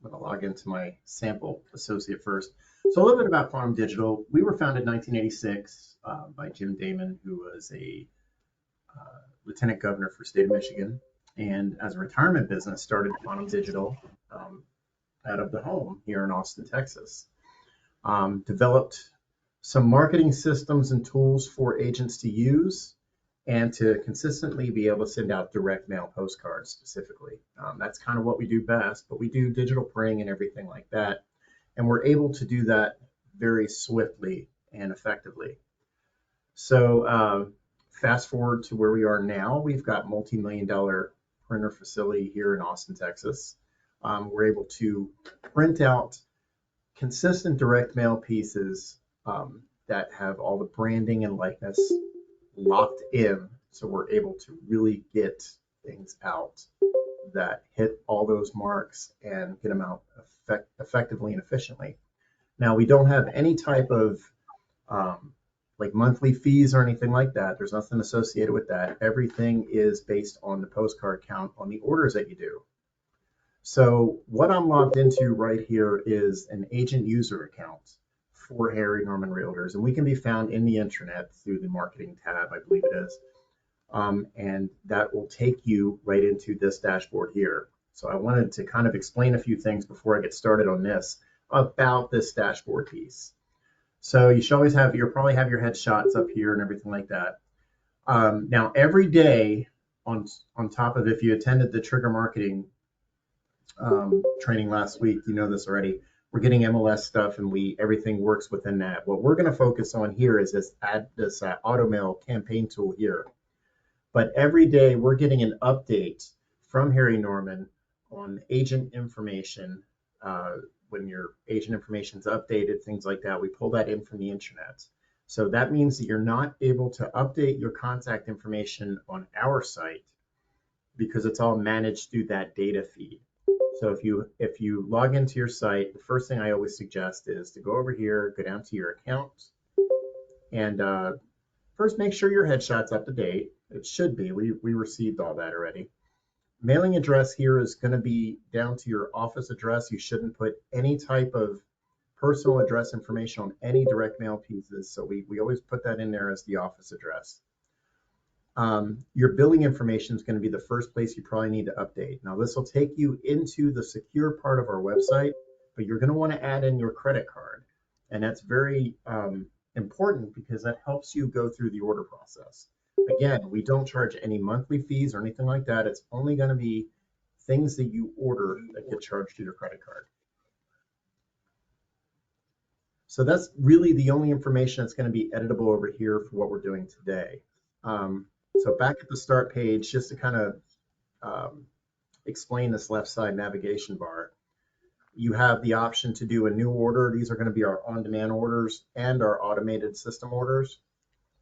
I'm going to log into my sample associate first. So a little bit about Quantum Digital. We were founded in 1986 by Jim Damon, who was a lieutenant governor for the state of Michigan. And as a retirement business, started Quantum Digital out of the home here in Austin, Texas. Developed some marketing systems and tools for agents to use and to consistently be able to send out direct mail postcards specifically. That's kind of what we do best, but we do digital printing and everything like that. And we're able to do that very swiftly and effectively. So fast forward to where we are now, we've got multi-million-dollar printer facility here in Austin, Texas. We're able to print out consistent direct mail pieces that have all the branding and likeness locked in, so we're able to really get things out that hit all those marks and get them out effectively and efficiently. Now, we don't have any type of like monthly fees or anything like that. There's nothing associated with that. Everything is based on the postcard count on the orders that you do. So what I'm logged into right here is an agent user account for Harry Norman Realtors, and we can be found in the intranet through the marketing tab, I believe it is. And that will take you right into this dashboard here. So I wanted to kind of explain a few things before I get started on this about this dashboard piece. So you should always have, you'll probably have your headshots up here and everything like that. Now every day on top of, if you attended the trigger marketing training last week, you know this already, we're getting MLS stuff and everything works within that. What we're going to focus on here is this AutoMail campaign tool here. But every day we're getting an update from Harry Norman on agent information. When your agent information is updated, things like that, we pull that in from the intranet. So that means that you're not able to update your contact information on our site because it's all managed through that data feed. So if you log into your site, the first thing I always suggest is to go over here, go down to your account, and first make sure your headshot's up to date. It should be. We received all that already. Mailing address here is going to be down to your office address. You shouldn't put any type of personal address information on any direct mail pieces. So we always put that in there as the office address. Your billing information is going to be the first place you probably need to update. Now this will take you into the secure part of our website, but you're going to want to add in your credit card. And that's very important because that helps you go through the order process. Again, we don't charge any monthly fees or anything like that. It's only going to be things that you order that get charged to your credit card. So that's really the only information that's going to be editable over here for what we're doing today. So back at the start page, just to kind of explain this left side navigation bar, you have the option to do a new order. These are going to be our on-demand orders and our automated system orders.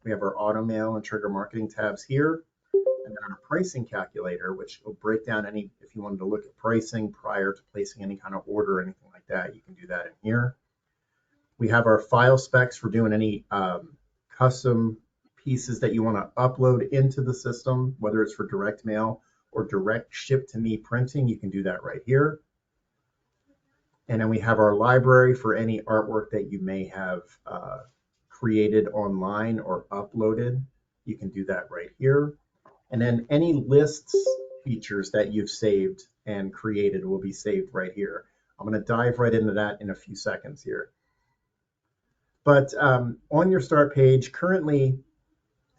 We have our AutoMail and trigger marketing tabs here, and then our pricing calculator, which will break down if you wanted to look at pricing prior to placing any kind of order or anything like that, you can do that in here. We have our file specs for doing any custom pieces that you want to upload into the system, whether it's for direct mail or direct ship to me printing, you can do that right here. And then we have our library for any artwork that you may have created online or uploaded. You can do that right here. And then any lists features that you've saved and created will be saved right here. I'm going to dive right into that in a few seconds here. But on your start page, currently,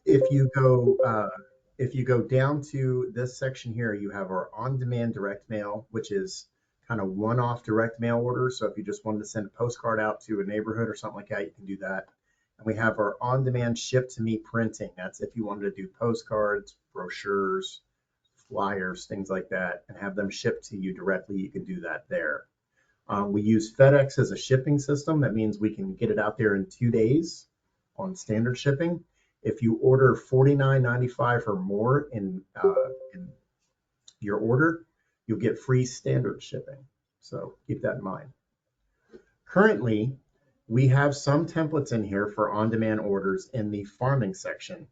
if you go down to this section here, you have our on-demand direct mail, which is kind of one-off direct mail orders. So if you just wanted to send a postcard out to a neighborhood or something like that, you can do that. And we have our on-demand ship to me printing. That's if you wanted to do postcards, brochures, flyers, things like that, and have them shipped to you directly, you can do that there. We use FedEx as a shipping system. That means we can get it out there in 2 days on standard shipping. If you order $49.95 or more in your order, you'll get free standard shipping. So keep that in mind. Currently, we have some templates in here for on-demand orders in the farming section.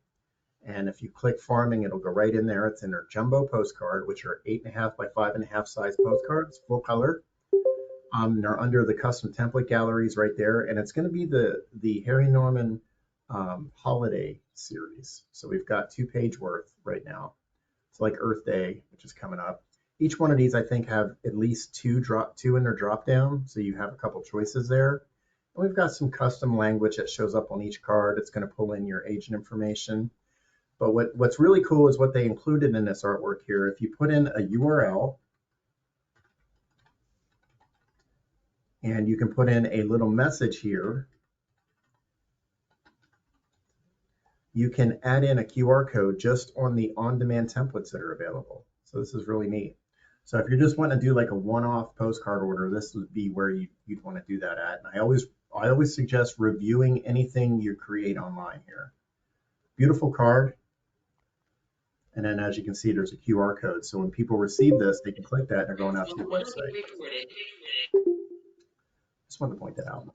And if you click farming, it'll go right in there. It's in our jumbo postcard, which are 8.5 by 5.5 size postcards, full color. They're under the custom template galleries right there, and it's going to be the Harry Norman holiday series. So we've got 2 page worth right now. It's like Earth Day, which is coming up. Each one of these, I think, have at least two in their drop down, so you have a couple choices there. And we've got some custom language that shows up on each card. It's going to pull in your agent information. But what's really cool is what they included in this artwork here. If you put in a URL, and you can put in a little message here, you can add in a QR code just on the on-demand templates that are available. So this is really neat. So if you're just wanting to do like a one-off postcard order, this would be where you'd want to do that at. And I always suggest reviewing anything you create online here. Beautiful card. And then as you can see, there's a QR code. So when people receive this, they can click that and they're going out to the website. Just wanted to point that out.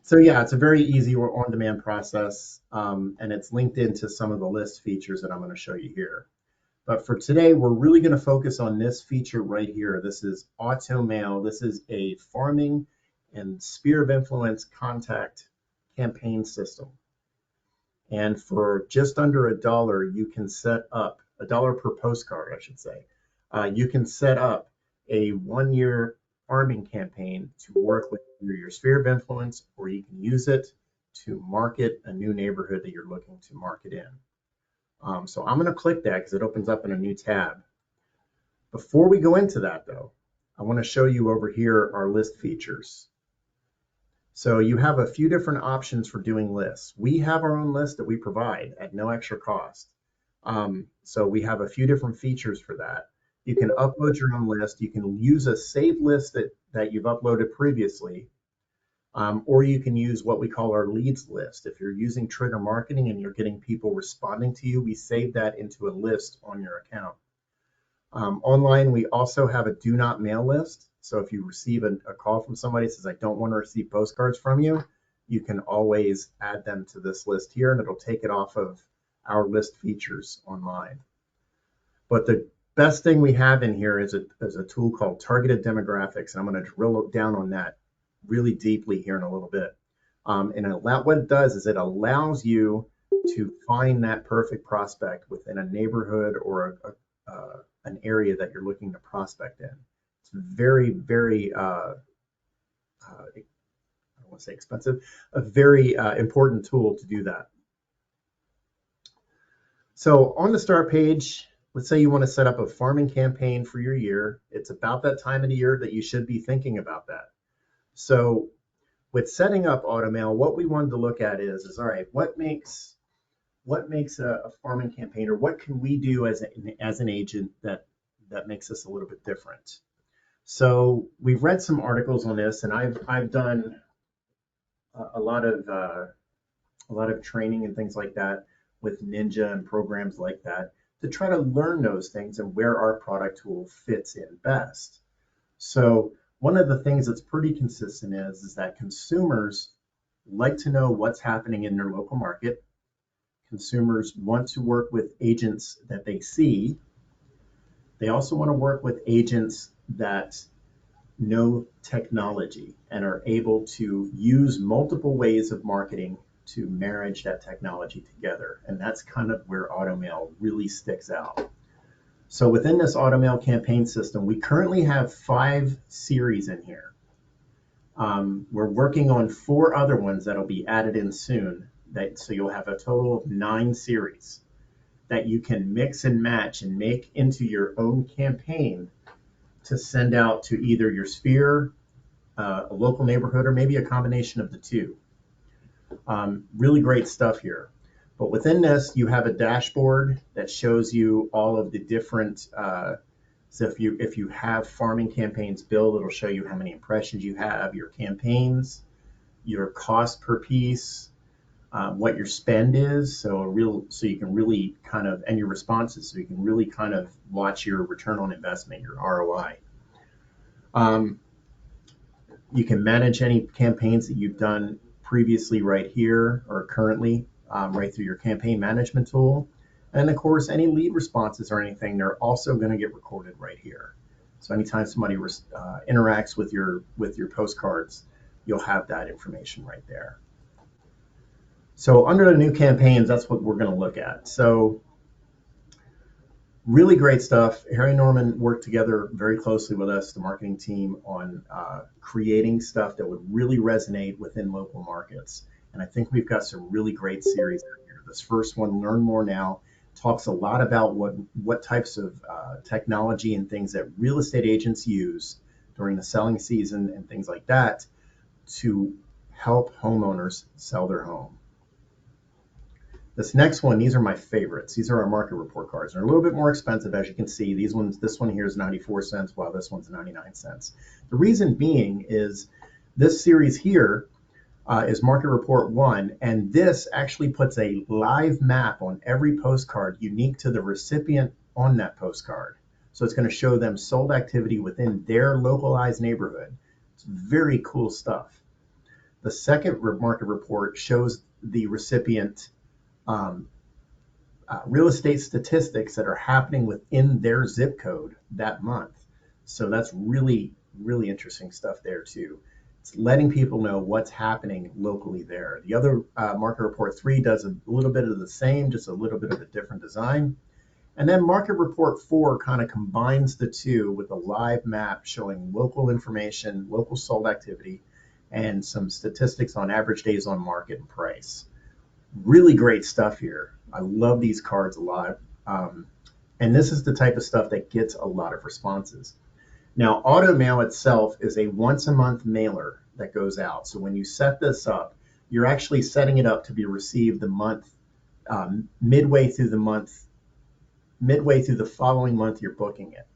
So yeah, it's a very easy on-demand process, and it's linked into some of the list features that I'm going to show you here. But for today, we're really going to focus on this feature right here. This is AutoMail. This is a farming and sphere of influence contact campaign system. And for just under $1, you can set up, $1 per postcard, I should say, you can set up a 1-year farming campaign to work with your sphere of influence, or you can use it to market a new neighborhood that you're looking to market in. So I'm going to click that because it opens up in a new tab. Before we go into that though, I want to show you over here our list features. So you have a few different options for doing lists. We have our own list that we provide at no extra cost. So we have a few different features for that. You can upload your own list. You can use a saved list that you've uploaded previously, or you can use what we call our leads list. If you're using trigger marketing and you're getting people responding to you, we save that into a list on your account. Online, we also have a do not mail list. So if you receive a call from somebody that says, I don't want to receive postcards from you, you can always add them to this list here, and it'll take it off of our list features online. But the best thing we have in here is a tool called targeted demographics, and I'm going to drill down on that really deeply here in a little bit. What it does is it allows you to find that perfect prospect within a neighborhood or an area that you're looking to prospect in. It's very, very, I don't want to say expensive, a very important tool to do that. So on the start page, let's say you want to set up a farming campaign for your year. It's about that time of the year that you should be thinking about that. So with setting up AutoMail, what we wanted to look at is all right, what makes a farming campaign, or what can we do as an agent that makes us a little bit different? So we've read some articles on this, and I've done a lot of training and things like that with Ninja and programs like that to try to learn those things and where our product tool fits in best. So one of the things that's pretty consistent is that consumers like to know what's happening in their local market. Consumers want to work with agents that they see. They also want to work with agents that know technology and are able to use multiple ways of marketing to marriage that technology together. And that's kind of where AutoMail really sticks out. So within this AutoMail campaign system, we currently have 5 series in here. We're working on 4 other ones that'll be added in soon. So you'll have a total of 9 series that you can mix and match and make into your own campaign to send out to either your sphere, a local neighborhood, or maybe a combination of the two. Really great stuff here. But within this, you have a dashboard that shows you all of the different, so if you have farming campaigns built, it'll show you how many impressions you have, your campaigns, your cost per piece, what your spend is, so you can really kind of, and your responses, so you can really kind of watch your return on investment, your ROI. You can manage any campaigns that you've done previously right here or currently right through your campaign management tool. And of course, any lead responses or anything, they're also going to get recorded right here. So anytime somebody interacts with your postcards, you'll have that information right there. So under the new campaigns, that's what we're going to look at. So really great stuff. Harry Norman worked together very closely with us, the marketing team, on creating stuff that would really resonate within local markets. And I think we've got some really great series out here. This first one, Learn More Now, talks a lot about what types of technology and things that real estate agents use during the selling season and things like that to help homeowners sell their home. This next one, these are my favorites. These are our market report cards. They're a little bit more expensive, as you can see. This one here is 94 cents, while this one's 99 cents. The reason being is this series here is Market Report 1, and this actually puts a live map on every postcard unique to the recipient on that postcard. So it's going to show them sold activity within their localized neighborhood. It's very cool stuff. The second market report shows the recipient real estate statistics that are happening within their zip code that month. So that's really, really interesting stuff there too. It's letting people know what's happening locally there. The other Market Report 3 does a little bit of the same, just a little bit of a different design. And then Market Report 4 kind of combines the two with a live map showing local information, local sold activity, and some statistics on average days on market and price. Really great stuff here. I love these cards a lot. And this is the type of stuff that gets a lot of responses. Now, AutoMail itself is a once a month mailer that goes out. So when you set this up, you're actually setting it up to be received the month, midway through the following month you're booking it.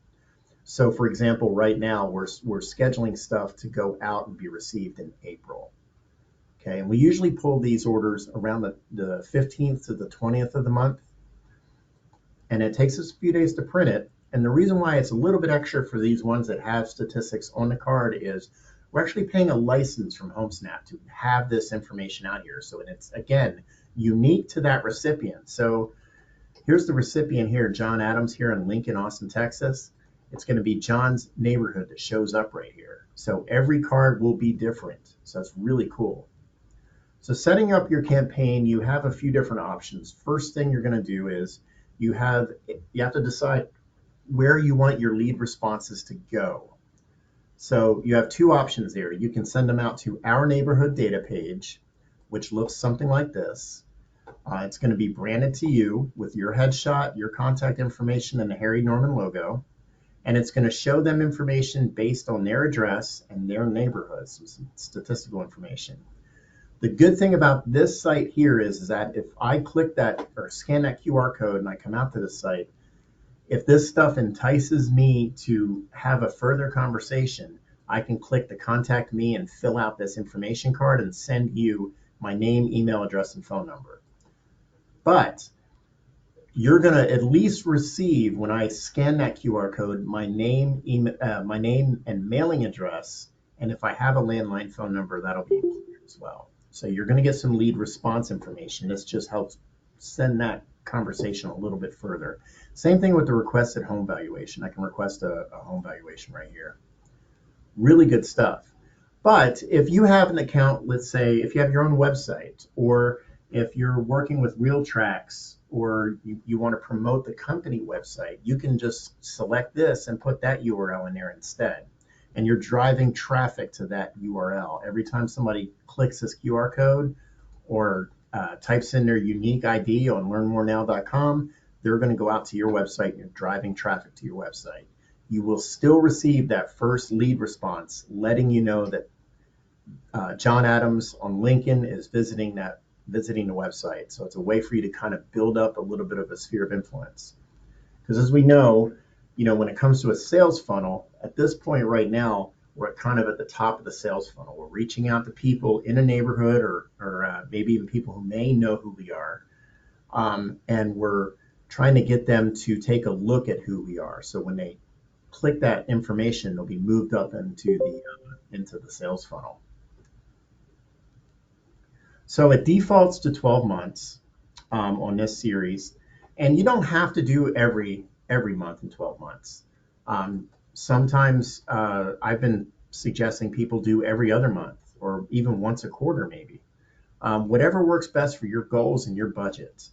So for example, right now we're scheduling stuff to go out and be received in April. Okay, and we usually pull these orders around the 15th to the 20th of the month. And it takes us a few days to print it. And the reason why it's a little bit extra for these ones that have statistics on the card is we're actually paying a license from HomeSnap to have this information out here. So it's, again, unique to that recipient. So here's the recipient here, John Adams here in Lincoln, Austin, Texas. It's going to be John's neighborhood that shows up right here. So every card will be different. So that's really cool. So setting up your campaign, you have a few different options. First thing you're going to do is you have to decide where you want your lead responses to go. So you have two options there. You can send them out to our neighborhood data page, which looks something like this. It's going to be branded to you with your headshot, your contact information, and the Harry Norman logo. And it's going to show them information based on their address and their neighborhood, some statistical information. The good thing about this site here is that if I click that or scan that QR code and I come out to the site, if this stuff entices me to have a further conversation, I can click the contact me and fill out this information card and send you my name, email address, and phone number. But you're going to at least receive, when I scan that QR code, my name, my name and mailing address. And if I have a landline phone number, that'll be included as well. So you're going to get some lead response information. This just helps send that conversation a little bit further. Same thing with the requested home valuation. I can request a home valuation right here. Really good stuff. But if you have an account, let's say if you have your own website, or if you're working with RealTracs, or you want to promote the company website, you can just select this and put that URL in there instead. And you're driving traffic to that URL. Every time somebody clicks this QR code or types in their unique ID on learnmorenow.com, they're going to go out to your website and you're driving traffic to your website. You will still receive that first lead response letting you know that John Adams on Lincoln is visiting the website. So it's a way for you to kind of build up a little bit of a sphere of influence. Because as we know, when it comes to a sales funnel, at this point right now, we're kind of at the top of the sales funnel. We're reaching out to people in a neighborhood or maybe even people who may know who we are. And we're trying to get them to take a look at who we are. So when they click that information, they'll be moved up into the sales funnel. So it defaults to 12 months on this series. And you don't have to do every month in 12 months. Sometimes I've been suggesting people do every other month or even once a quarter, maybe. Whatever works best for your goals and your budget.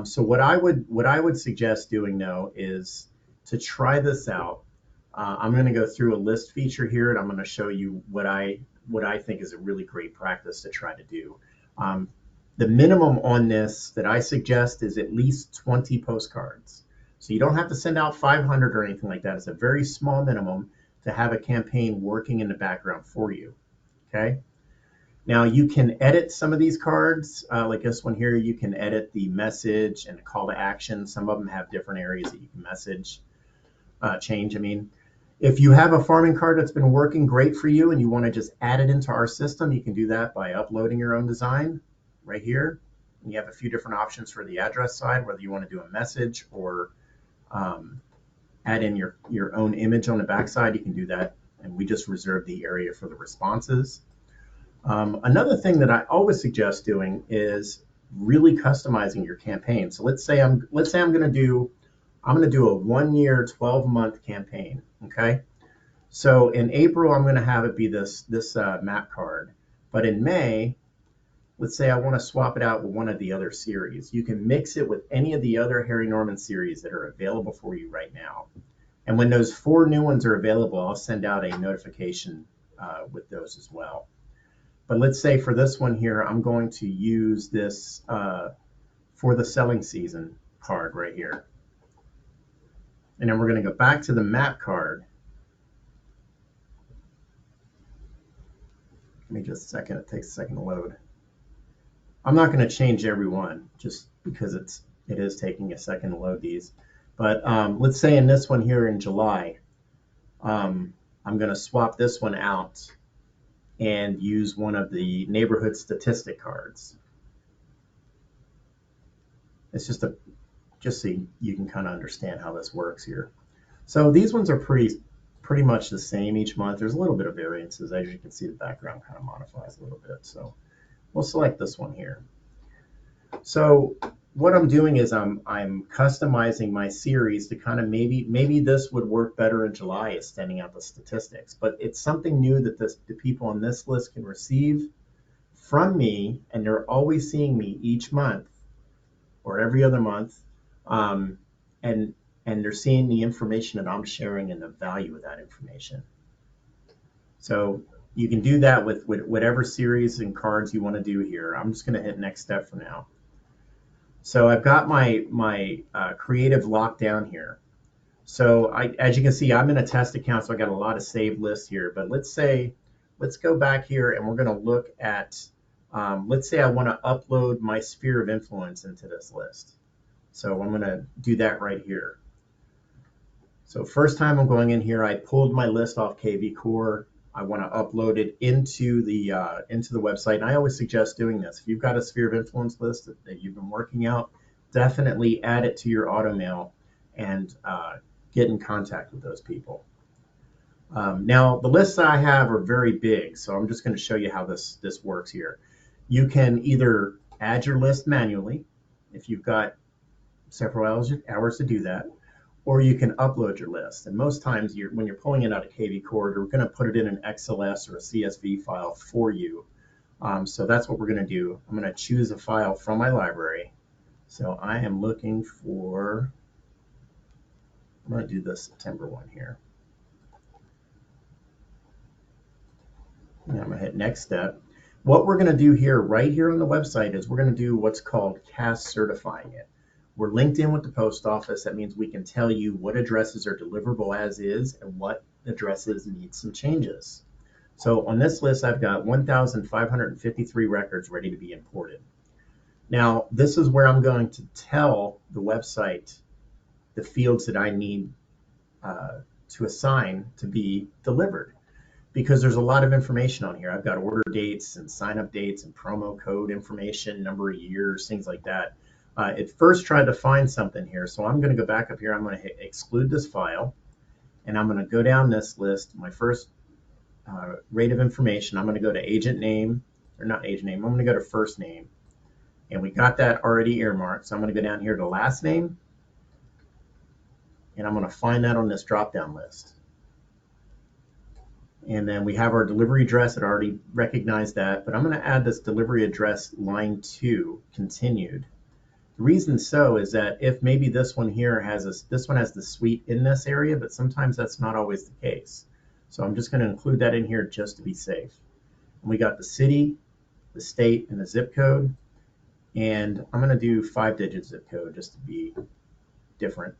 So what I would suggest doing though is to try this out. I'm going to go through a list feature here, and I'm going to show you what I think is a really great practice to try to do. The minimum on this that I suggest is at least 20 postcards. So you don't have to send out 500 or anything like that. It's a very small minimum to have a campaign working in the background for you. Okay. Now you can edit some of these cards, like this one here. You can edit the message and the call to action. Some of them have different areas that you can change. I mean, if you have a farming card that's been working great for you and you want to just add it into our system, you can do that by uploading your own design right here. And you have a few different options for the address side, whether you want to do a message or add in your own image on the backside. You can do that, and we just reserve the area for the responses. Another thing that I always suggest doing is really customizing your campaign. So let's say I'm going to do a 1 year, 12-month campaign. Okay. So in April, I'm going to have it be this map card, but in May, let's say I want to swap it out with one of the other series. You can mix it with any of the other Harry Norman series that are available for you right now. And when those 4 new ones are available, I'll send out a notification with those as well. But let's say for this one here, I'm going to use this for the selling season card right here. And then we're going to go back to the map card. Give me just a second. It takes a second to load. I'm not going to change every one just because it is taking a second to load these. But let's say in this one here in July, I'm going to swap this one out and use one of the neighborhood statistic cards. It's just so you can kind of understand how this works here. So these ones are pretty much the same each month. There's a little bit of variances. As you can see, the background kind of modifies a little bit. So we'll select this one here. So what I'm doing is I'm customizing my series to kind of maybe this would work better in July, is sending out the statistics, but it's something new that the people on this list can receive from me, and they're always seeing me each month or every other month, and they're seeing the information that I'm sharing and the value of that information. So you can do that with whatever series and cards you want to do here. I'm just going to hit next step for now. So I've got my creative locked down here. So as you can see, I'm in a test account, so I got a lot of saved lists here. But let's go back here and we're going to look at, let's say I want to upload my sphere of influence into this list. So I'm going to do that right here. So first time I'm going in here, I pulled my list off KV Core. I want to upload it into the website, and I always suggest doing this. If you've got a sphere of influence list that you've been working out, definitely add it to your AutoMail and get in contact with those people. Now the lists that I have are very big, so I'm just going to show you how this works here. You can either add your list manually if you've got several hours to do that, or you can upload your list. And most times when you're pulling it out of KV Core, we're going to put it in an XLS or a CSV file for you. So that's what we're going to do. I'm going to choose a file from my library. So I am looking for, I'm going to do the September one here. And I'm going to hit next step. What we're going to do here, right here on the website, is we're going to do what's called CAS certifying it. We're linked in with the post office. That means we can tell you what addresses are deliverable as is and what addresses need some changes. So on this list, I've got 1,553 records ready to be imported. Now, this is where I'm going to tell the website the fields that I need to assign to be delivered, because there's a lot of information on here. I've got order dates and sign up dates and promo code information, number of years, things like that. It first tried to find something here, so I'm going to go back up here. I'm going to hit exclude this file, and I'm going to go down this list. My first rate of information, I'm going to go to agent name, or not agent name, I'm going to go to first name, and we got that already earmarked. So I'm going to go down here to last name, and I'm going to find that on this drop-down list. And then we have our delivery address. It already recognized that, but I'm going to add this delivery address line 2 continued. The reason so is that if maybe this one here this one has the suite in this area, but sometimes that's not always the case. So I'm just going to include that in here just to be safe. And we got the city, the state, and the zip code. And I'm going to do 5-digit zip code just to be different.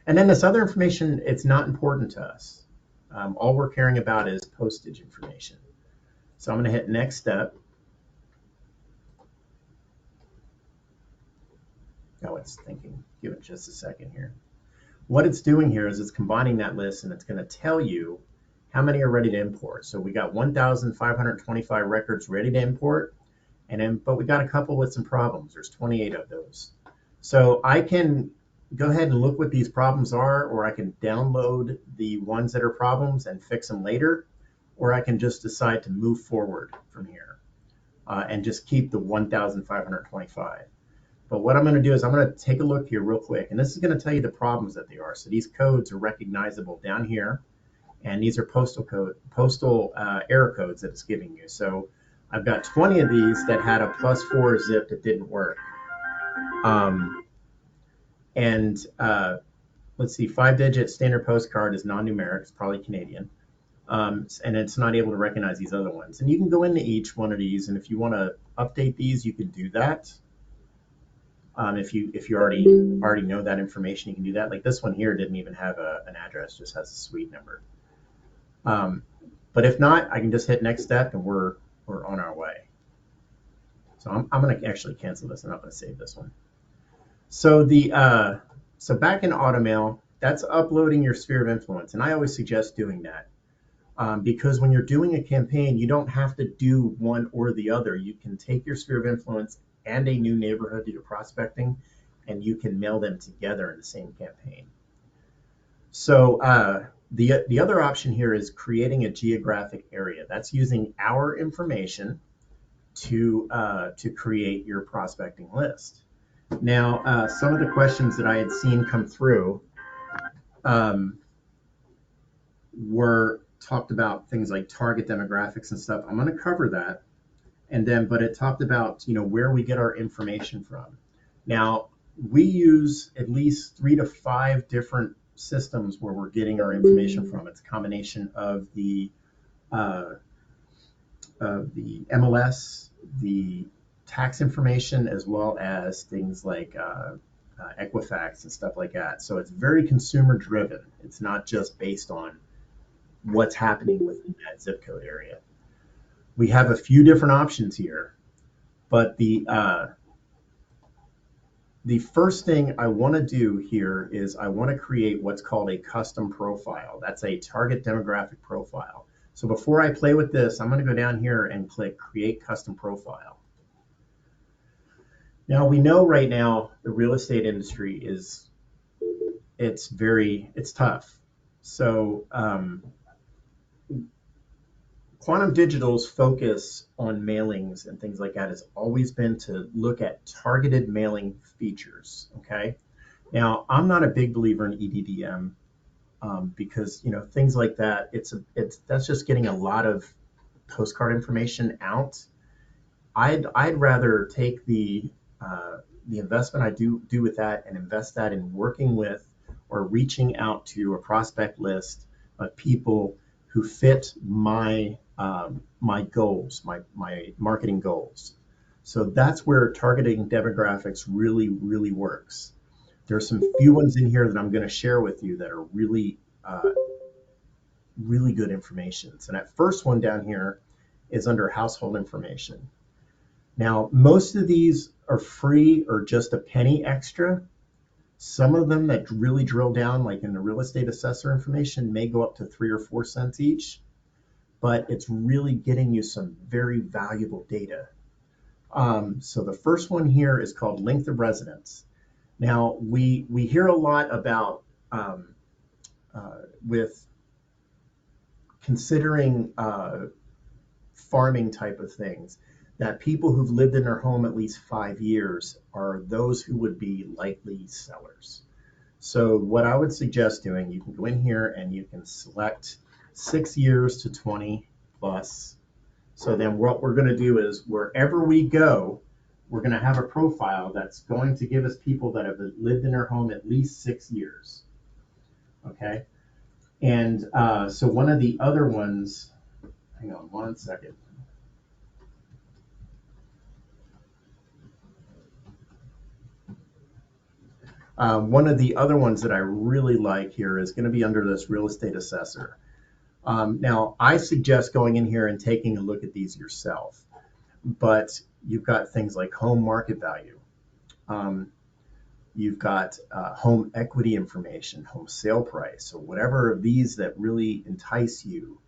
And then this other information, it's not important to us. All we're caring about is postage information. So I'm going to hit next step. Oh, it's thinking. Give it just a second here. What it's doing here is it's combining that list, and it's going to tell you how many are ready to import. So we got 1,525 records ready to import, but we got a couple with some problems. There's 28 of those. So I can go ahead and look what these problems are, or I can download the ones that are problems and fix them later, or I can just decide to move forward from here and just keep the 1,525. But what I'm going to do is I'm going to take a look here real quick, and this is going to tell you the problems that they are. So these codes are recognizable down here, and these are postal error codes that it's giving you. So I've got 20 of these that had a +4 zip that didn't work. Let's see, 5-digit standard postcard is non-numeric, it's probably Canadian. And it's not able to recognize these other ones. And you can go into each one of these, and if you want to update these, you can do that. If you already know that information, you can do that. Like this one here didn't even have an address, just has a suite number. But if not, I can just hit next step, and we're on our way. So I'm going to actually cancel this. I'm not going to save this one. So so back in AutoMail, that's uploading your sphere of influence, and I always suggest doing that because when you're doing a campaign, you don't have to do one or the other. You can take your sphere of influence and a new neighborhood that you're prospecting, and you can mail them together in the same campaign. So the other option here is creating a geographic area. That's using our information to create your prospecting list. Now, some of the questions that I had seen come through were talked about things like target demographics and stuff. I'm going to cover that. But it talked about, where we get our information from. Now, we use at least 3 to 5 different systems where we're getting our information from. It's a combination of the MLS, the tax information, as well as things like Equifax and stuff like that. So it's very consumer driven. It's not just based on what's happening within that zip code area. We have a few different options here, but the first thing I want to do here is I want to create what's called a custom profile. That's a target demographic profile. So before I play with this, I'm going to go down here and click Create Custom Profile. Now we know right now the real estate industry it's tough. So Quantum Digital's focus on mailings and things like that has always been to look at targeted mailing features. Okay. Now I'm not a big believer in EDDM because things like that. That's just getting a lot of postcard information out. I'd rather take the investment I do with that and invest that in working with or reaching out to a prospect list of people who fit my goals, my marketing goals. So that's where targeting demographics really, really works. There's some few ones in here that I'm going to share with you that are really, really good information. So that first one down here is under household information. Now, most of these are free or just a penny extra. Some of them that really drill down, like in the real estate assessor information, may go up to 3 or 4 cents each, but it's really getting you some very valuable data. So the first one here is called length of residence. Now, we hear a lot about with considering farming type of things, that people who've lived in their home at least 5 years are those who would be likely sellers. So what I would suggest doing, you can go in here and you can select 6 years to 20 plus. So then what we're going to do is wherever we go, we're going to have a profile that's going to give us people that have lived in their home at least 6 years. Okay. And so one of the other ones, hang on one second. One of the other ones that I really like here is going to be under this real estate assessor. Now, I suggest going in here and taking a look at these yourself, but you've got things like home market value. You've got home equity information, home sale price, or whatever of these that really entice you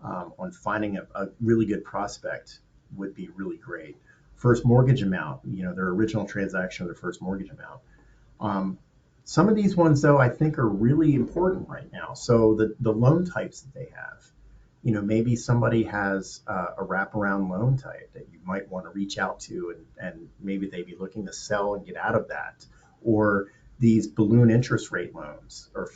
on finding a really good prospect would be really great. First mortgage amount, their original transaction, their first mortgage amount. Some of these ones, though, I think are really important right now. So the loan types that they have, maybe somebody has a wraparound loan type that you might want to reach out to, and maybe they'd be looking to sell and get out of that, or these balloon interest rate loans, or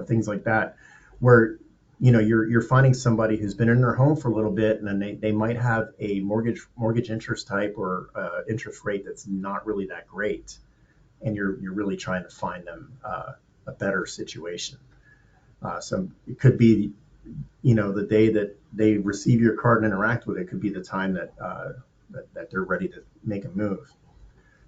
things like that, where you're finding somebody who's been in their home for a little bit, and then they might have a mortgage interest type or interest rate that's not really that great, and you're really trying to find them a better situation. So it could be, the day that they receive your card and interact with it could be the time that they're ready to make a move.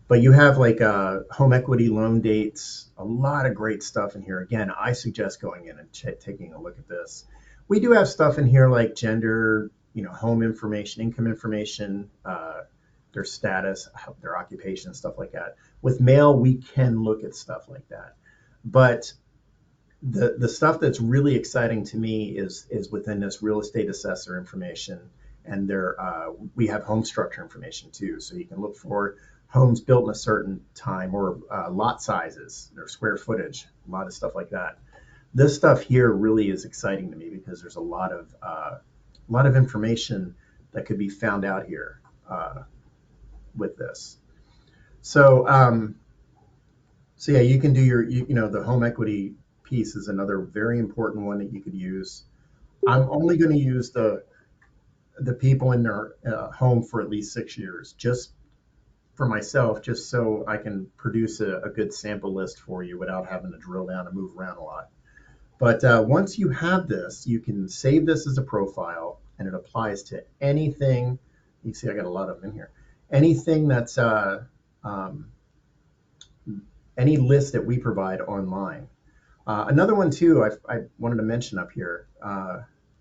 But you have like home equity loan dates, a lot of great stuff in here. Again, I suggest going in and taking a look at this. We do have stuff in here like gender, home information, income information, their status, their occupation, stuff like that. With mail, we can look at stuff like that. But the stuff that's really exciting to me is within this real estate assessor information, and we have home structure information too. So you can look for homes built in a certain time, or lot sizes, their square footage, a lot of stuff like that. This stuff here really is exciting to me because there's a lot of information that could be found out here with this. So yeah, you can do the home equity piece is another very important one that you could use. I'm only going to use the people in their home for at least 6 years, just for myself, just so I can produce a good sample list for you without having to drill down and move around a lot. But once you have this, you can save this as a profile, and it applies to anything. You see, I got a lot of them in here. Anything that's any list that we provide online. Another one too, I wanted to mention up here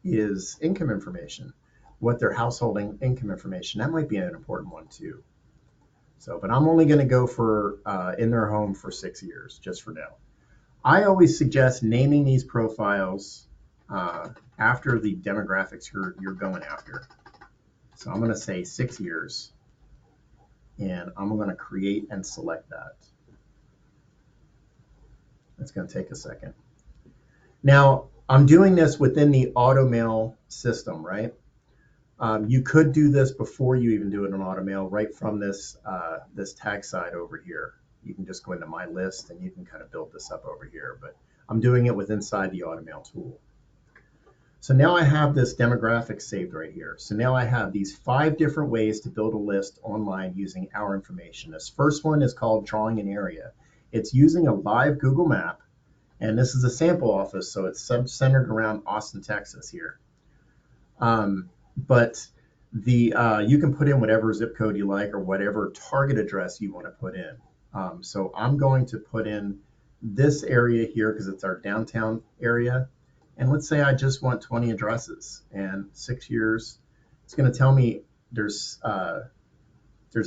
is income information, what their household income information. That might be an important one too. So, but I'm only going to go for in their home for 6 years, just for now. I always suggest naming these profiles after the demographics you're going after. So I'm going to say 6 years, and I'm going to create and select that. It's going to take a second. Now, I'm doing this within the AutoMail system, right? You could do this before you even do it on AutoMail, right from this tag side over here. You can just go into my list and you can kind of build this up over here, but I'm doing it inside the AutoMail tool. So now I have this demographic saved right here. So now I have these 5 different ways to build a list online using our information. This first one is called drawing an area. It's using a live Google map, and this is a sample office, so it's centered around Austin, Texas here. But you can put in whatever zip code you like or whatever target address you want to put in. So I'm going to put in this area here because it's our downtown area. And let's say I just want 20 addresses and 6 years. It's going to tell me there's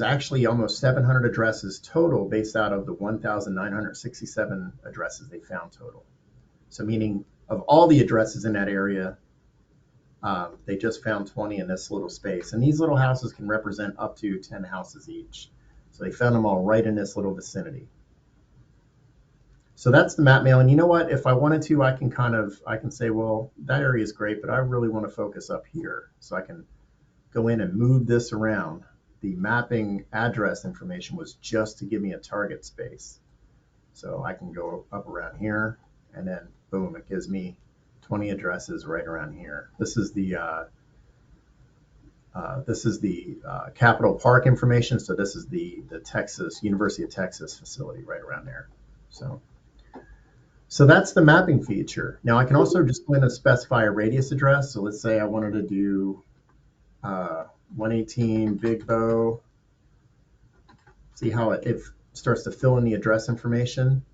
actually almost 700 addresses total based out of the 1,967 addresses they found total. So meaning of all the addresses in that area, they just found 20 in this little space. And these little houses can represent up to 10 houses each. So they found them all right in this little vicinity. So that's the map mail. And you know what? If I wanted to, I can say, well, that area is great, but I really want to focus up here. So I can go in and move this around. The mapping address information was just to give me a target space. So I can go up around here, and then boom, it gives me 20 addresses right around here. This is the Capitol Park information. So this is the Texas University of Texas facility right around there. So that's the mapping feature. Now I can also just go in and specify a radius address. So let's say I wanted to do 118 Big Bow. See how it starts to fill in the address information.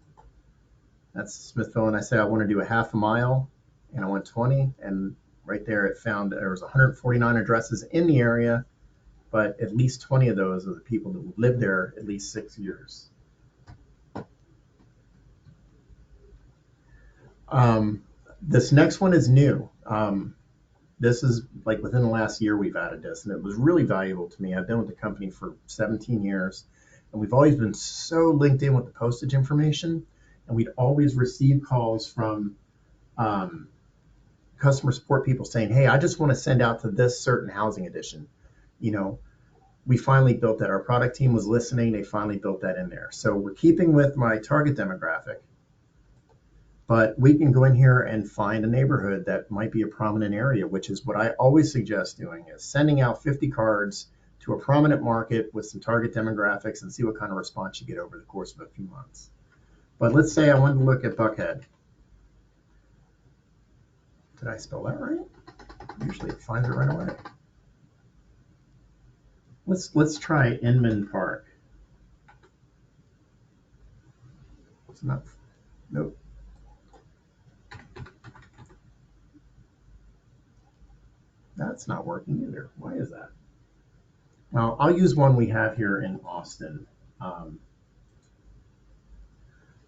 That's Smithville, and I say I want to do a half a mile, and I want 20, and right there it found there was 149 addresses in the area, but at least 20 of those are the people that lived there at least 6 years. This next one is new. This is like within the last year we've added this, and it was really valuable to me. I've been with the company for 17 years, and we've always been so linked in with the postage information, and we'd always receive calls from customer support people saying, hey, I just want to send out to this certain housing edition. You know, we finally built that. Our product team was listening. They finally built that in there. So we're keeping with my target demographic, but we can go in here and find a neighborhood that might be a prominent area, which is what I always suggest doing, is sending out 50 cards to a prominent market with some target demographics and see what kind of response you get over the course of a few months. But let's say I wanted to look at Buckhead. Did I spell that right? Usually it finds it right away. Let's try Inman Park. It's not, nope. That's not working either. Why is that? Well, I'll use one we have here in Austin.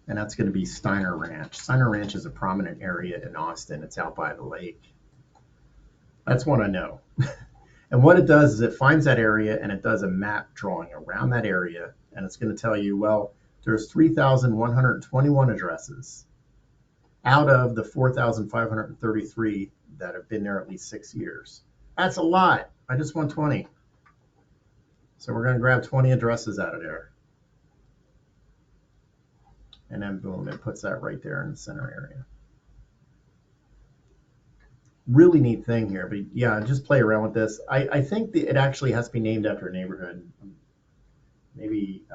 And that's going to be Steiner Ranch. Steiner Ranch is a prominent area in Austin. It's out by the lake. That's one I know. And what it does is it finds that area and it does a map drawing around that area. And it's going to tell you, well, there's 3,121 addresses out of the 4,533 that have been there at least 6 years. That's a lot. I just want 20. So we're going to grab 20 addresses out of there. And then boom, it puts that right there in the center area. Really neat thing here, but yeah, just play around with this. I think that it actually has to be named after a neighborhood. Maybe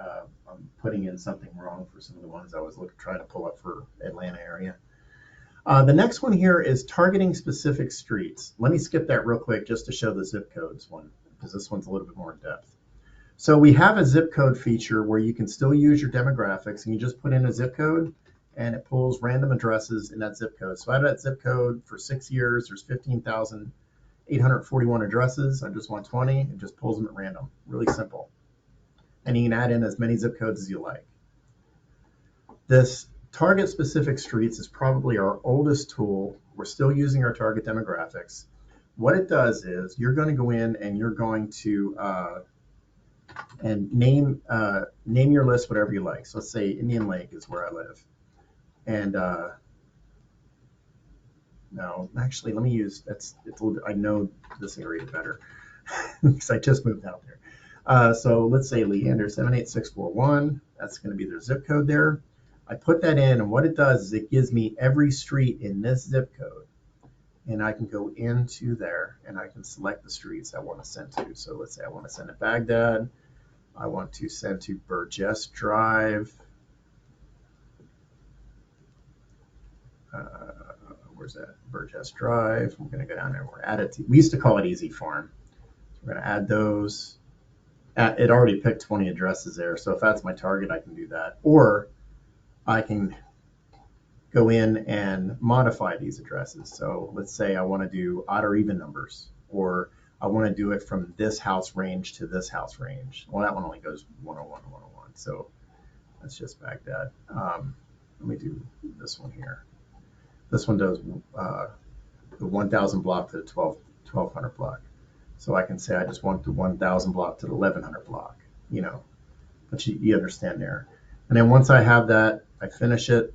I'm putting in something wrong for some of the ones I was trying to pull up for Atlanta area. The next one here is targeting specific streets. Let me skip that real quick just to show the zip codes one, because this one's a little bit more in depth. So we have a zip code feature where you can still use your demographics, and you just put in a zip code and it pulls random addresses in that zip code. So out of that zip code for 6 years, there's 15,841 addresses. I just want 20. It just pulls them at random. Really simple. And you can add in as many zip codes as you like. This target specific streets is probably our oldest tool. We're still using our target demographics. What it does is you're going to go in and you're going to and name your list whatever you like. So let's say Indian Lake is where I live. And no, actually, let me use, I know this area better because I just moved out there. So let's say Leander 78641. That's going to be their zip code there. I put that in, and what it does is it gives me every street in this zip code. And I can go into there and I can select the streets I want to send to. So let's say I want to send to Baghdad. I want to send to Burgess Drive. Where's that? Burgess Drive. I'm going to go down there. We're add it to, we used to call it Easy Farm. So we're going to add those. It already picked 20 addresses there. So if that's my target, I can do that. Or I can go in and modify these addresses. So let's say I want to do odd or even numbers, or I want to do it from this house range to this house range. Well, that one only goes 101 to 101. So that's just Baghdad. Let me do this one here. This one does the 1,000 block to the 1,200 block. So I can say I just want the 1,000 block to the 1,100 block, you know, but you understand there. And then once I have that, I finish it,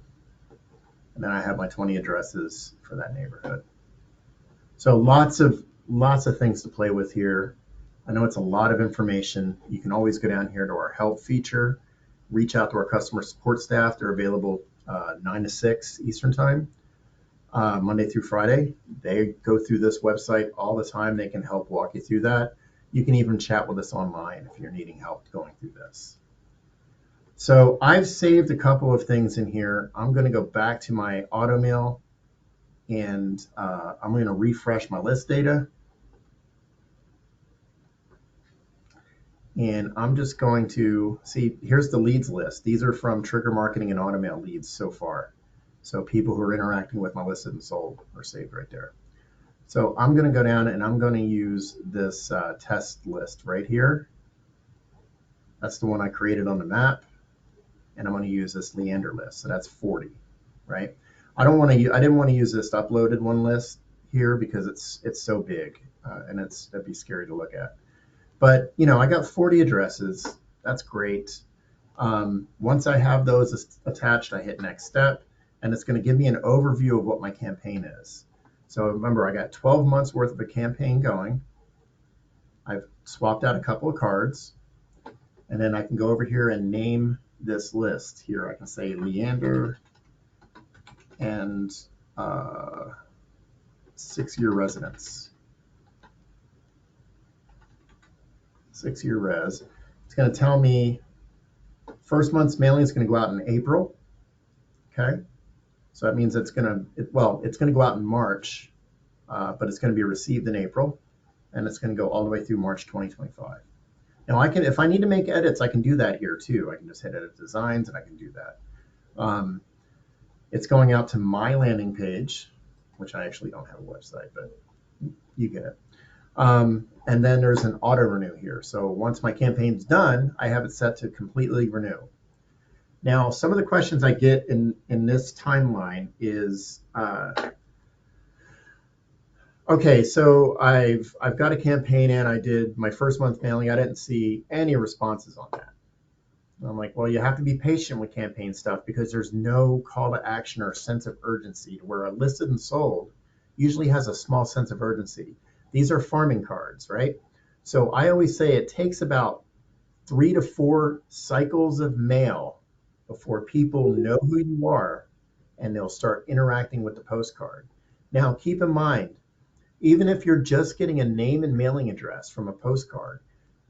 and then I have my 20 addresses for that neighborhood. So lots of things to play with here. I know it's a lot of information. You can always go down here to our help feature, reach out to our customer support staff. They're available 9 to 6 Eastern time. Monday through Friday. They go through this website all the time. They can help walk you through that. You can even chat with us online if you're needing help going through this. So I've saved a couple of things in here. I'm going to go back to my AutoMail and I'm going to refresh my list data. And I'm just going to see, here's the leads list. These are from Trigger Marketing and AutoMail leads so far. So people who are interacting with my listed and sold are saved right there. So I'm going to go down and I'm going to use this test list right here. That's the one I created on the map. And I'm going to use this Leander list. So that's 40, right? I didn't want to use this uploaded one list here because it's so big and that'd be scary to look at. But I got 40 addresses. That's great. Once I have those attached, I hit next step, and it's going to give me an overview of what my campaign is. So remember, I got 12 months worth of a campaign going. I've swapped out a couple of cards, and then I can go over here and name this list. Here I can say Leander and 6-year residence. 6-year res. It's going to tell me first month's mailing is going to go out in April. Okay. So that means it's going to go out in March, but it's going to be received in April, and it's going to go all the way through March 2025. Now if I need to make edits, I can do that here too. I can just hit edit designs and I can do that. It's going out to my landing page, which I actually don't have a website, but you get it. And then there's an auto renew here. So once my campaign's done, I have it set to completely renew. Now, some of the questions I get in this timeline is, okay, so I've got a campaign in. I did my first month mailing. I didn't see any responses on that. And I'm like, well, you have to be patient with campaign stuff because there's no call to action or sense of urgency, where a listed and sold usually has a small sense of urgency. These are farming cards, right? So I always say it takes about 3 to 4 cycles of mail before people know who you are and they'll start interacting with the postcard. Now, keep in mind, even if you're just getting a name and mailing address from a postcard,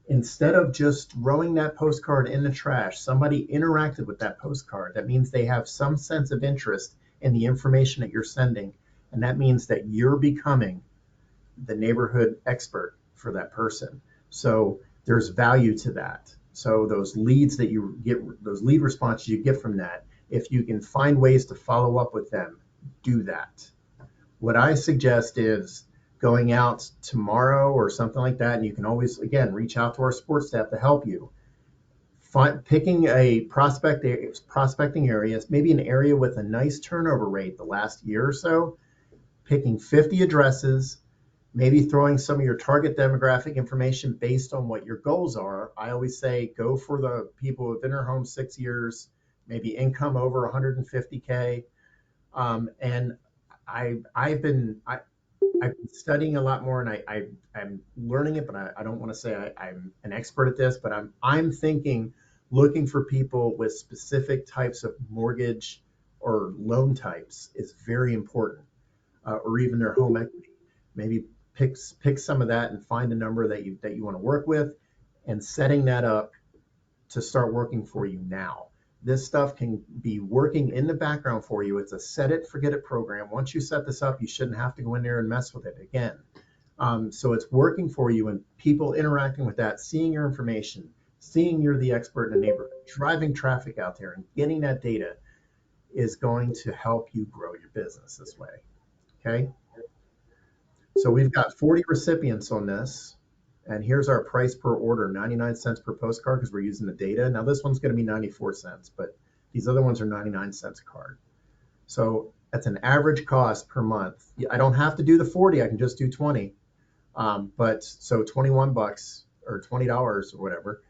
instead of just throwing that postcard in the trash, somebody interacted with that postcard. That means they have some sense of interest in the information that you're sending. And that means that you're becoming the neighborhood expert for that person. So there's value to that. So those leads that you get, those lead responses you get from that, if you can find ways to follow up with them, do that. What I suggest is going out tomorrow or something like that, and you can always, again, reach out to our support staff to help you. Picking a prospecting areas, maybe an area with a nice turnover rate the last year or so, picking 50 addresses, maybe throwing some of your target demographic information based on what your goals are. I always say go for the people who've been in their home 6 years, maybe income over 150K. And I've been studying a lot more, and I'm learning it, but I don't want to say I'm an expert at this, but I'm thinking looking for people with specific types of mortgage or loan types is very important, or even their home equity. Maybe pick some of that and find a number that you want to work with, and setting that up to start working for you now. This stuff can be working in the background for you. It's a set it, forget it program. Once you set this up, you shouldn't have to go in there and mess with it again. So it's working for you, and people interacting with that, seeing your information, seeing you're the expert in the neighborhood, driving traffic out there and getting that data is going to help you grow your business this way. Okay. So we've got 40 recipients on this. And here's our price per order, 99 cents per postcard, because we're using the data. Now this one's going to be 94 cents, but these other ones are 99 cents a card. So that's an average cost per month. I don't have to do the 40, I can just do 20. But so 21 bucks or $20 or whatever,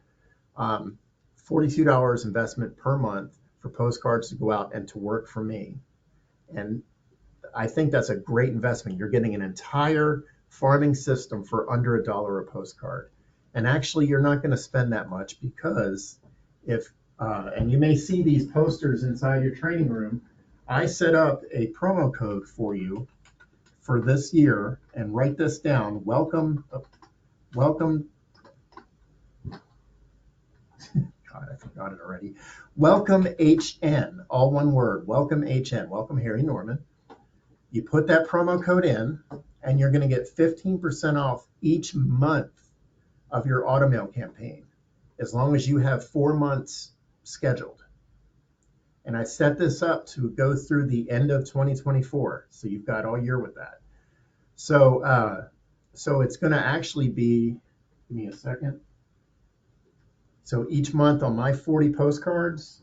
$42 investment per month for postcards to go out and to work for me. And I think that's a great investment. You're getting an entire farming system for under $1 a postcard. And actually, you're not going to spend that much, because and you may see these posters inside your training room. I set up a promo code for you for this year, and write this down. Welcome. God, I forgot it already. Welcome HN, all one word. Welcome HN. Welcome Harry Norman. You put that promo code in, and you're going to get 15% off each month of your AutoMail campaign, as long as you have 4 months scheduled. And I set this up to go through the end of 2024, so you've got all year with that. So it's going to actually be, give me a second. So each month on my 40 postcards,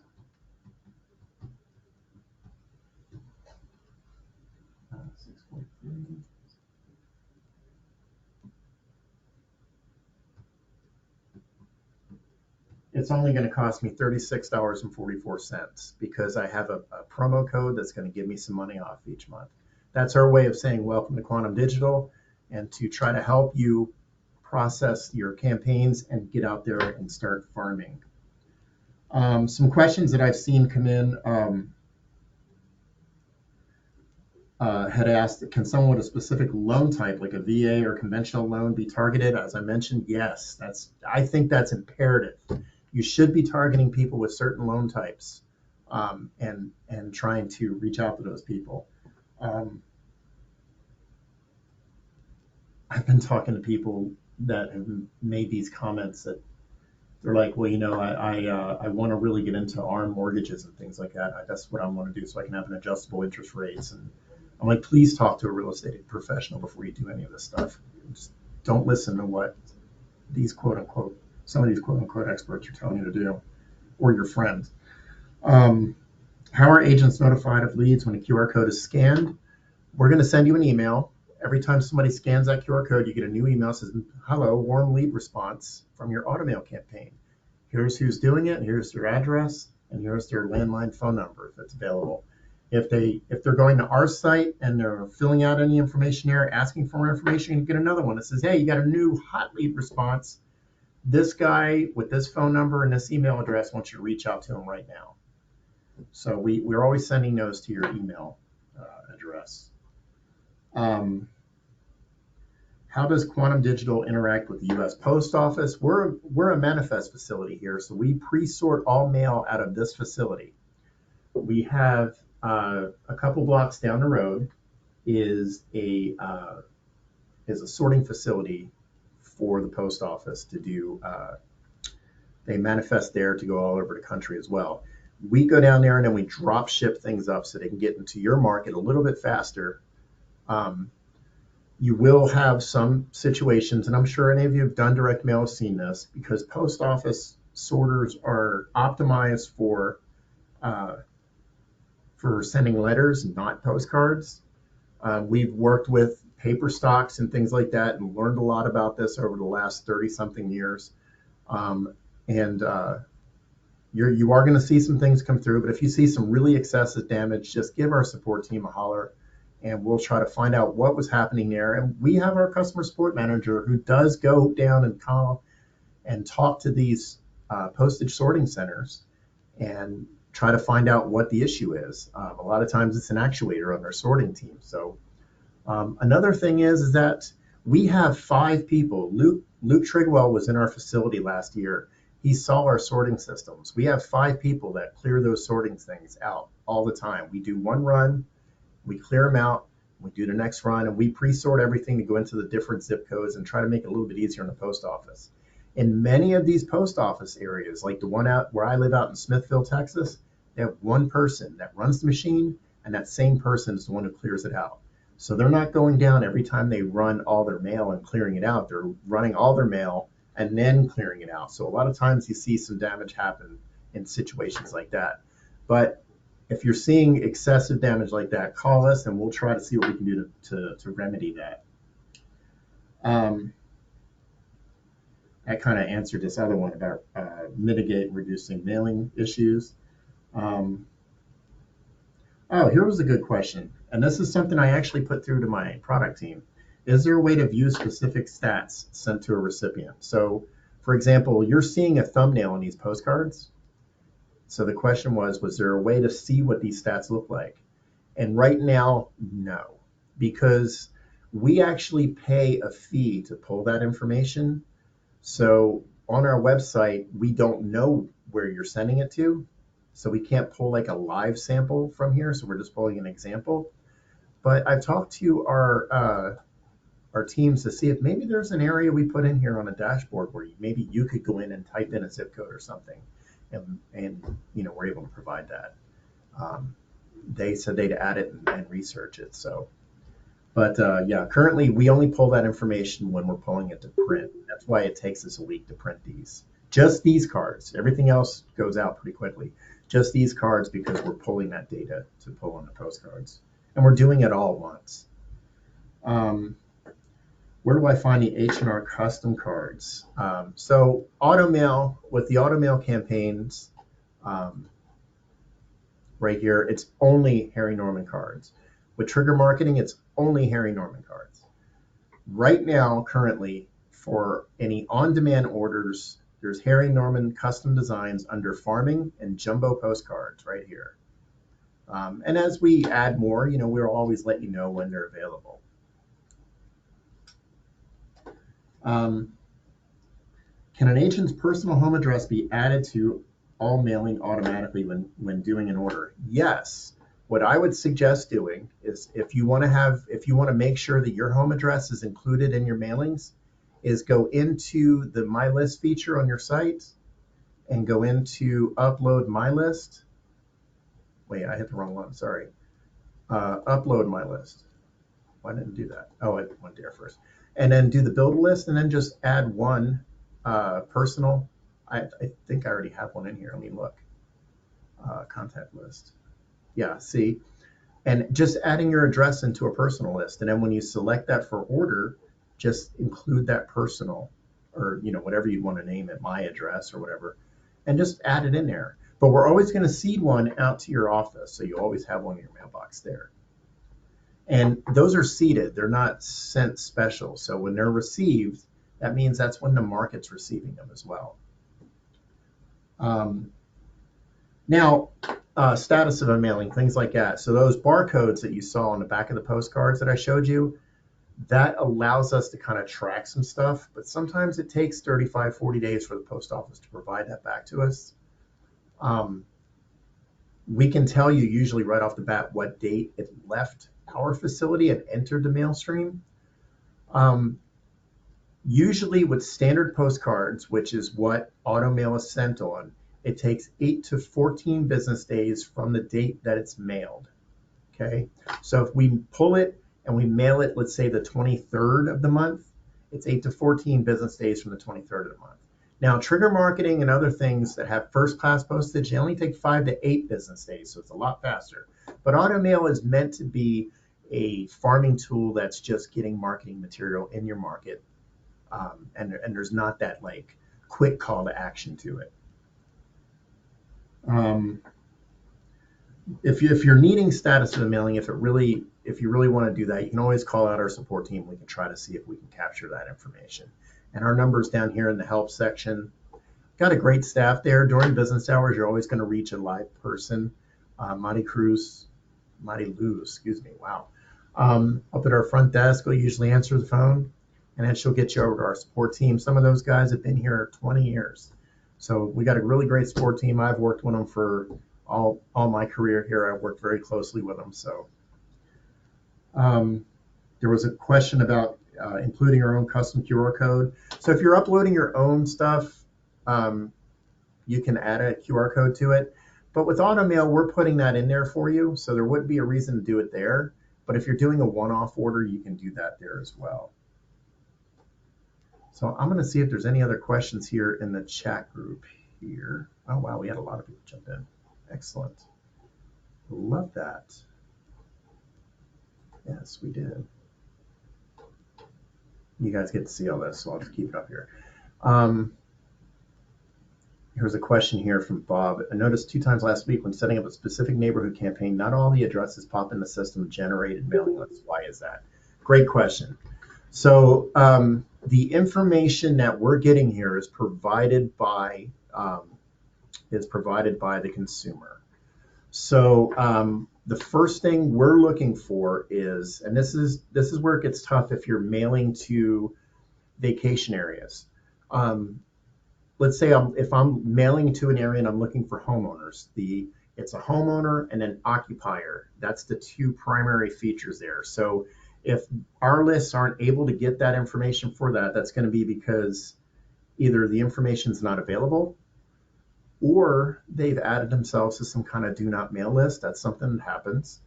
it's only going to cost me $36.44 because I have a promo code that's going to give me some money off each month. That's our way of saying welcome to Quantum Digital, and to try to help you process your campaigns and get out there and start farming. Some questions that I've seen come in had asked, can someone with a specific loan type, like a VA or conventional loan, be targeted? As I mentioned, yes. I think that's imperative. You should be targeting people with certain loan types, and trying to reach out to those people. I've been talking to people that have made these comments that they're like, well, I want to really get into ARM mortgages and things like that. That's what I want to do, so I can have an adjustable interest rates. And I'm like, please talk to a real estate professional before you do any of this stuff. Just don't listen to what these some of these quote unquote experts are telling you to do, or your friends. How are agents notified of leads when a QR code is scanned? We're going to send you an email. Every time somebody scans that QR code, you get a new email that says, hello, warm lead response from your AutoMail campaign. Here's who's doing it, here's their address, and here's their landline phone number if it's available. If they're going to our site and they're filling out any information there, asking for more information, you get another one that says, hey, you got a new hot lead response. This guy with this phone number and this email address wants you to reach out to him right now. So we're always sending those to your email address. How does Quantum Digital interact with the U.S. Post Office? We're a manifest facility here, so we pre-sort all mail out of this facility. We have a couple blocks down the road is a sorting facility for the post office to do. They manifest there to go all over the country as well. We go down there and then we drop ship things up so they can get into your market a little bit faster. You will have some situations, and I'm sure any of you have done direct mail have seen this, because post office sorters are optimized for sending letters, not postcards. We've worked with paper stocks and things like that and learned a lot about this over the last 30-something years. You are going to see some things come through, but if you see some really excessive damage, just give our support team a holler, and we'll try to find out what was happening there. And we have our customer support manager who does go down and call and talk to these postage sorting centers and try to find out what the issue is. A lot of times it's an actuator on their sorting team. So another thing is that we have 5 people. Luke Trigwell was in our facility last year. He saw our sorting systems. We have 5 people that clear those sorting things out all the time. We do one run, we clear them out, we do the next run, and we pre-sort everything to go into the different zip codes and try to make it a little bit easier in the post office. In many of these post office areas, like the one out where I live out in Smithville, Texas, they have one person that runs the machine, and that same person is the one who clears it out. So they're not going down every time they run all their mail and clearing it out. They're running all their mail and then clearing it out. So a lot of times you see some damage happen in situations like that. But if you're seeing excessive damage like that, call us and we'll try to see what we can do to remedy that. I kind of answered this other one about mitigate and reducing mailing issues. Here was a good question. And this is something I actually put through to my product team. Is there a way to view specific stats sent to a recipient? So, for example, you're seeing a thumbnail in these postcards. So the question was there a way to see what these stats look like? And right now, no, because we actually pay a fee to pull that information. So on our website, we don't know where you're sending it to. So we can't pull like a live sample from here. So we're just pulling an example. But I've talked to our teams to see if maybe there's an area we put in here on a dashboard where maybe you could go in and type in a zip code or something, and we're able to provide that. They said they'd add it and research it. So, but yeah, currently we only pull that information when we're pulling it to print. That's why it takes us a week to print these. Just these cards. Everything else goes out pretty quickly. Just these cards because we're pulling that data to pull on the postcards, and we're doing it all at once. Where do I find the H&R custom cards? So AutoMail, with the AutoMail campaigns, right here, it's only Harry Norman cards. With trigger marketing, it's only Harry Norman cards. Right now, currently, for any on-demand orders, there's Harry Norman custom designs under farming and jumbo postcards right here. And as we add more, we'll always let you know when they're available. Can an agent's personal home address be added to all mailing automatically when doing an order? Yes. What I would suggest doing is if you want to make sure that your home address is included in your mailings, is go into the My List feature on your site and go into Upload My List. Wait, I hit the wrong one. Sorry. Upload My List. Why didn't it do that? Oh, I went there first. And then do the build list and then just add one personal. I think I already have one in here. Let me look. Contact list. Yeah, see? And just adding your address into a personal list. And then when you select that for order, just include that personal or, whatever you want to name it, my address or whatever, and just add it in there. But we're always going to seed one out to your office. So you always have one in your mailbox there. And those are seeded. They're not sent special. So when they're received, that means that's when the market's receiving them as well. Now, status of a mailing, things like that. So those barcodes that you saw on the back of the postcards that I showed you, that allows us to kind of track some stuff. But sometimes it takes 35, 40 days for the post office to provide that back to us. We can tell you usually right off the bat what date it left our facility and entered the mail stream. Usually with standard postcards, which is what AutoMail is sent on, it takes 8 to 14 business days from the date that it's mailed. Okay, so if we pull it and we mail it, let's say the 23rd of the month, it's 8 to 14 business days from the 23rd of the month. Now, trigger marketing and other things that have first class postage, they only take 5 to 8 business days, so it's a lot faster. But AutoMail is meant to be a farming tool that's just getting marketing material in your market. And there's not that like quick call to action to it. If you're needing status of the mailing, if you really want to do that, you can always call out our support team. We can try to see if we can capture that information. And our numbers down here in the help section. Got a great staff there. During business hours, you're always going to reach a live person. Marty Lou, excuse me. Wow. Up at our front desk, we'll usually answer the phone, and then she'll get you over to our support team. Some of those guys have been here 20 years. So we got a really great support team. I've worked with them for all my career here. I've worked very closely with them. So there was a question about including our own custom QR code. So if you're uploading your own stuff, you can add a QR code to it. But with AutoMail, we're putting that in there for you. So there wouldn't be a reason to do it there. But if you're doing a one-off order, you can do that there as well. So I'm going to see if there's any other questions here in the chat group here. Oh, wow, we had a lot of people jump in. Excellent. Love that. Yes, we did. You guys get to see all this, so I'll just keep it up here. Here's a question here from Bob. I noticed 2 times last week when setting up a specific neighborhood campaign, not all the addresses pop in the system generated mailing lists. Why is that? Great question. So the information that we're getting here is provided by the consumer. So the first thing we're looking for is, and this is where it gets tough if you're mailing to vacation areas. Let's say if I'm mailing to an area and I'm looking for homeowners, it's a homeowner and an occupier. That's the two primary features there. So if our lists aren't able to get that information for that, that's going to be because either the information is not available or they've added themselves to some kind of do not mail list. That's something that happens.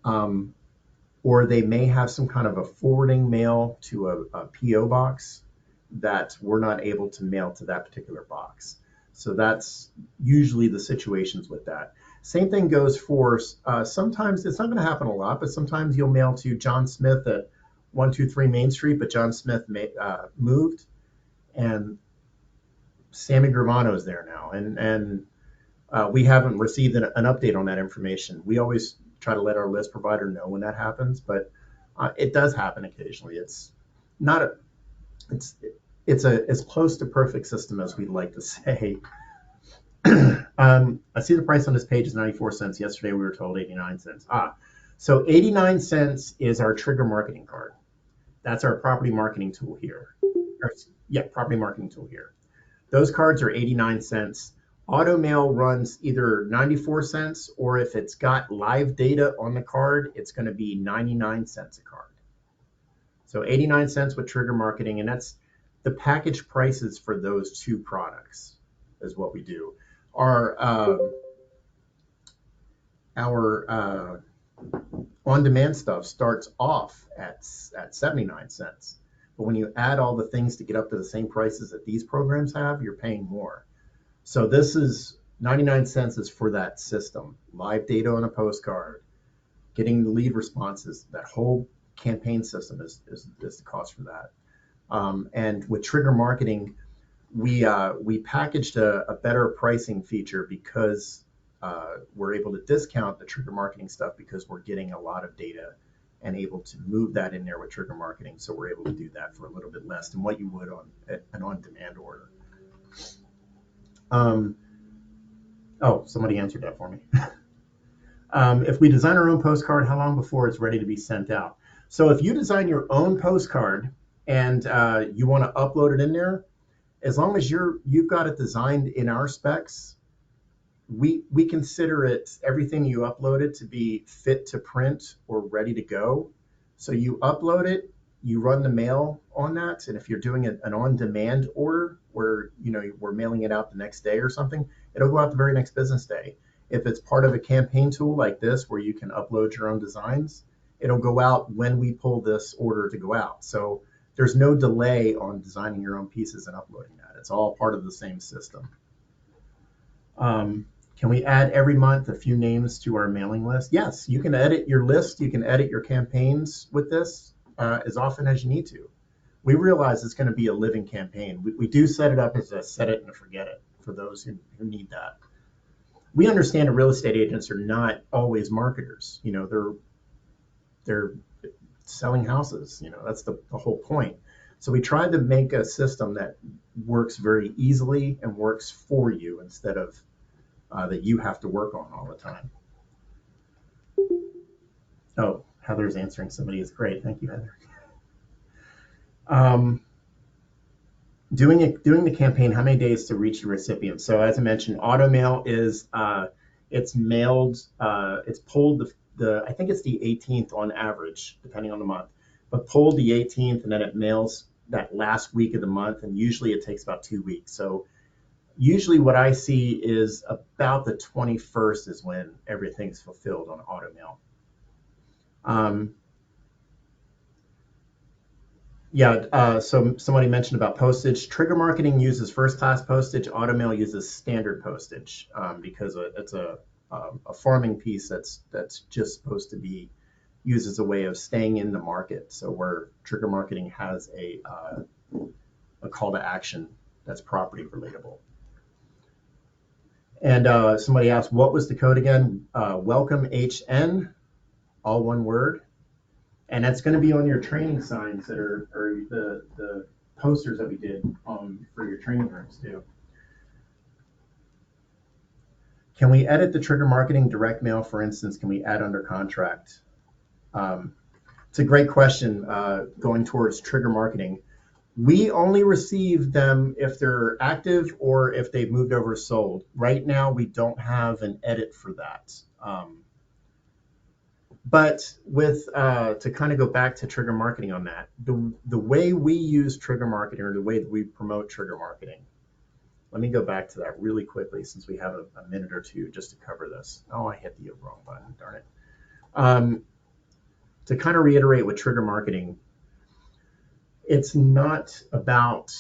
Or they may have some kind of a forwarding mail to a PO box that we're not able to mail to that particular box. So that's usually the situations with that. Same thing goes for, sometimes it's not going to happen a lot, but sometimes you'll mail to John Smith at 123 Main Street, but John Smith moved, and Sammy Gravano is there now, and we haven't received an update on that information. We always try to let our list provider know when that happens, but it does happen occasionally. It's not a, it's as close to perfect system as we'd like to say. I see the price on this page is 94 cents. Yesterday we were told 89 cents. So 89 cents is our trigger marketing card. That's our property marketing tool here. Property marketing tool here. Those cards are 89 cents. AutoMail runs either 94 cents, or if it's got live data on the card, it's going to be 99 cents a card. So 89 cents with trigger marketing, and that's the package prices for those two products is what we do. Our on-demand stuff starts off at 79 cents. But when you add all the things to get up to the same prices that these programs have, you're paying more. So this is 99 cents is for that system. Live data on a postcard, getting the lead responses, that whole campaign system is the cost for that. And with trigger marketing, we packaged a better pricing feature because we're able to discount the trigger marketing stuff because we're getting a lot of data and able to move that in there with trigger marketing. So we're able to do that for a little bit less than what you would on an on-demand order. Somebody answered that for me. If we design our own postcard, how long before it's ready to be sent out? So if you design your own postcard and you want to upload it in there, as long as you've got it designed in our specs, we consider it, everything you upload it, to be fit to print or ready to go. So you upload it, you run the mail on that, and if you're doing an on-demand order where we're mailing it out the next day or something, it'll go out the very next business day. If it's part of a campaign tool like this where you can upload your own designs, it'll go out when we pull this order to go out. So there's no delay on designing your own pieces and uploading that. It's all part of the same system. Can we add every month a few names to our mailing list? Yes, you can edit your list. You can edit your campaigns with this as often as you need to. We realize it's going to be a living campaign. We do set it up as a set it and forget it for those who need that. We understand that real estate agents are not always marketers. They're selling houses. That's the whole point. So we tried to make a system that works very easily and works for you instead of that you have to work on all the time. Oh, Heather's answering somebody is great. Thank you, Heather. Doing the campaign, how many days to reach the recipient? So as I mentioned, AutoMail is it's mailed, it's pulled I think it's the 18th on average, depending on the month, but pulled the 18th, and then it mails that last week of the month, and usually it takes about 2 weeks. So usually what I see is about the 21st is when everything's fulfilled on AutoMail. So somebody mentioned about postage. Trigger marketing uses first-class postage. AutoMail uses standard postage because it's a farming piece that's just supposed to be used as a way of staying in the market. So where trigger marketing has a call to action that's property relatable. And somebody asked, what was the code again? Welcome HN, all one word. And that's going to be on your training signs that are the posters that we did for your training rooms too. Can we edit the trigger marketing direct mail, for instance? Can we add under contract? Um, it's a great question going towards trigger marketing. We only receive them if they're active or if they've moved over sold. Right now, we don't have an edit for that. But with to kind of go back to trigger marketing on that, the way we use trigger marketing or the way that we promote trigger marketing, let me go back to that really quickly since we have a minute or two just to cover this. Oh, I hit the wrong button, darn it. To kind of reiterate with trigger marketing, it's not about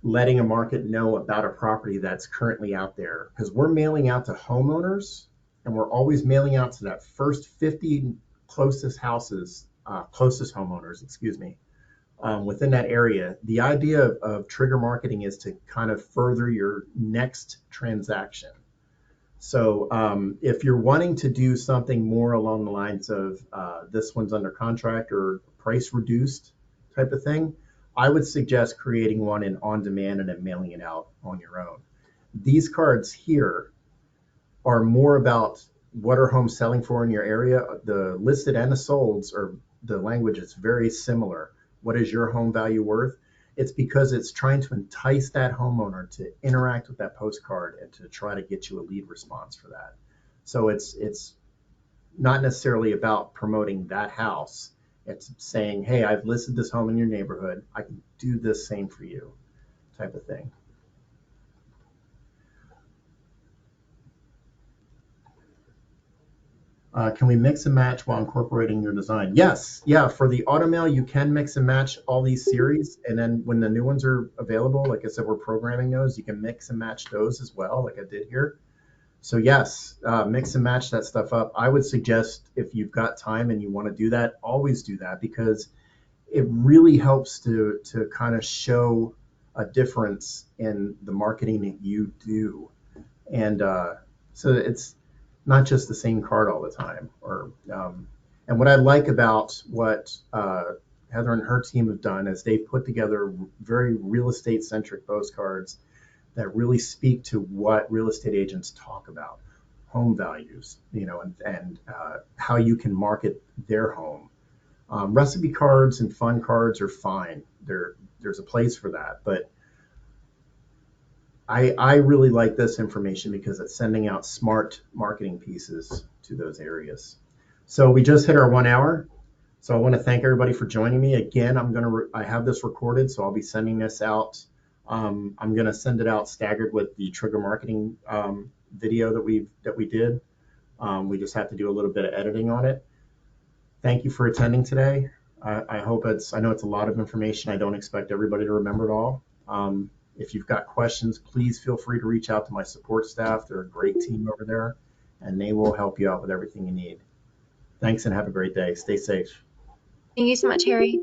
letting a market know about a property that's currently out there, because we're mailing out to homeowners and we're always mailing out to that first 50 closest houses, closest homeowners, excuse me, within that area. The idea of trigger marketing is to kind of further your next transaction. So if you're wanting to do something more along the lines of this one's under contract or price reduced type of thing, I would suggest creating one in on demand and then mailing it out on your own. These cards here are more about what are homes selling for in your area. The listed and the solds are, the language is very similar. What is your home value worth? It's because it's trying to entice that homeowner to interact with that postcard and to try to get you a lead response for that. So it's not necessarily about promoting that house. It's saying, hey, I've listed this home in your neighborhood. I can do this same for you, type of thing. Can we mix and match while incorporating your design? Yes, yeah. For the AutoMail, you can mix and match all these series, and then when the new ones are available, like I said, we're programming those. You can mix and match those as well, like I did here. So yes, mix and match that stuff up. I would suggest if you've got time and you want to do that, always do that, because it really helps to kind of show a difference in the marketing that you do. And so it's not just the same card all the time. And what I like about what Heather and her team have done is they've put together very real estate centric postcards that really speak to what real estate agents talk about, home values, and how you can market their home. Recipe cards and fun cards are fine. There's a place for that, but I really like this information because it's sending out smart marketing pieces to those areas. So we just hit our 1 hour. So I want to thank everybody for joining me. Again, I have this recorded, so I'll be sending this out. I'm going to send it out staggered with the trigger marketing video that we did. We just have to do a little bit of editing on it. Thank you for attending today. I hope I know it's a lot of information. I don't expect everybody to remember it all. If you've got questions, please feel free to reach out to my support staff. They're a great team over there, and they will help you out with everything you need. Thanks and have a great day. Stay safe. Thank you so much, Harry.